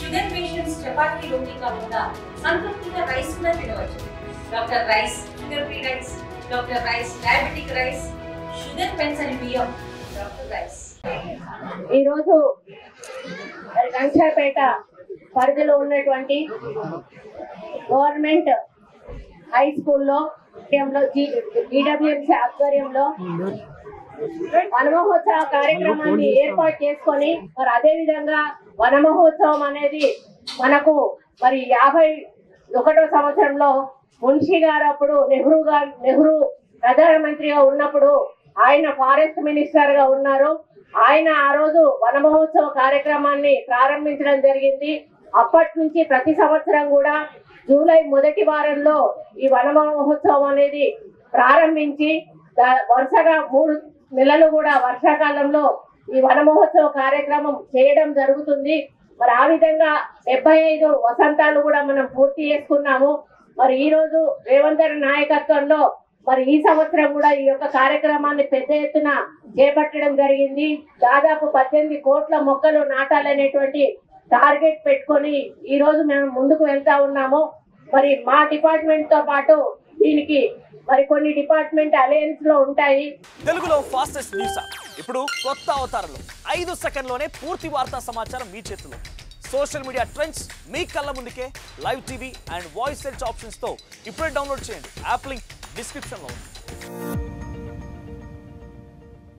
Sugar patients chapati రోటీ కాకుండా సంతృప్తిగా rice కూడా తినవచ్చు. Doctor rice, sugar free rice, doctor rice, diabetic rice, sugar పెన్సని బియ్యం, డాక్టర్ రైస్. ఈరోజు రంగాపేట పరిధిలో ఉన్నటువంటి గవర్నమెంట్ హై స్కూల్లో GWMC ఆధ్వర్యంలో వనమహోత్సవ కార్యక్రమాన్ని ఏర్పాటు చేసుకొని మరి అదే విధంగా వనమహోత్సవం అనేది మనకు మరి 51వ సంవత్సరంలో మున్షి గారు అప్పుడు నెహ్రూ ప్రధానమంత్రిగా ఉన్నప్పుడు ఆయన ఫారెస్ట్ మినిస్టర్ గా ఉన్నారు. ఆయన ఆ రోజు వనమహోత్సవ కార్యక్రమాన్ని ప్రారంభించడం జరిగింది. అప్పటి నుంచి ప్రతి సంవత్సరం కూడా జూలై మొదటి వారంలో ఈ వనమహోత్సవం అనేది ప్రారంభించి వరుసగా 3 నెలలు కూడా వర్షాకాలంలో ఈ వనమహోత్సవ కార్యక్రమం చేయడం జరుగుతుంది. మరి ఆ విధంగా 75 వసంతాలు కూడా మనం పూర్తి చేసుకున్నాము. మరి ఈ రోజు రేవంత్ రెడ్డి నాయకత్వంలో మరి ఈ సంవత్సరం కూడా ఈ యొక్క కార్యక్రమాన్ని పెద్ద ఎత్తున చేపట్టడం జరిగింది. దాదాపు 18 కోట్ల మొక్కలు నాటాలనేటువంటి టార్గెట్ పెట్టుకొని ఈ రోజు మేము ముందుకు వెళ్తా ఉన్నాము. మరి మా డిపార్ట్మెంట్ తో పాటు దీనికి మరి కొన్ని డిపార్ట్మెంట్ అలయన్స్ లో ఉంటాయి. తెలుగులో ఫాస్టెస్ట్ న్యూస్ ఇప్పుడు కొత్త అవతారంలో 5 సెకండ్లోనే పూర్తి వార్తా సమాచారం మీ చేతిలో. సోషల్ మీడియా ట్రెండ్స్ మీ కళ్ళ ముందుకే live TV and voice search options తో ఇప్పుడే డౌన్లోడ్ చేయండి. యాప్ లింక్ డిస్క్రిప్షన్ లో ఉంది.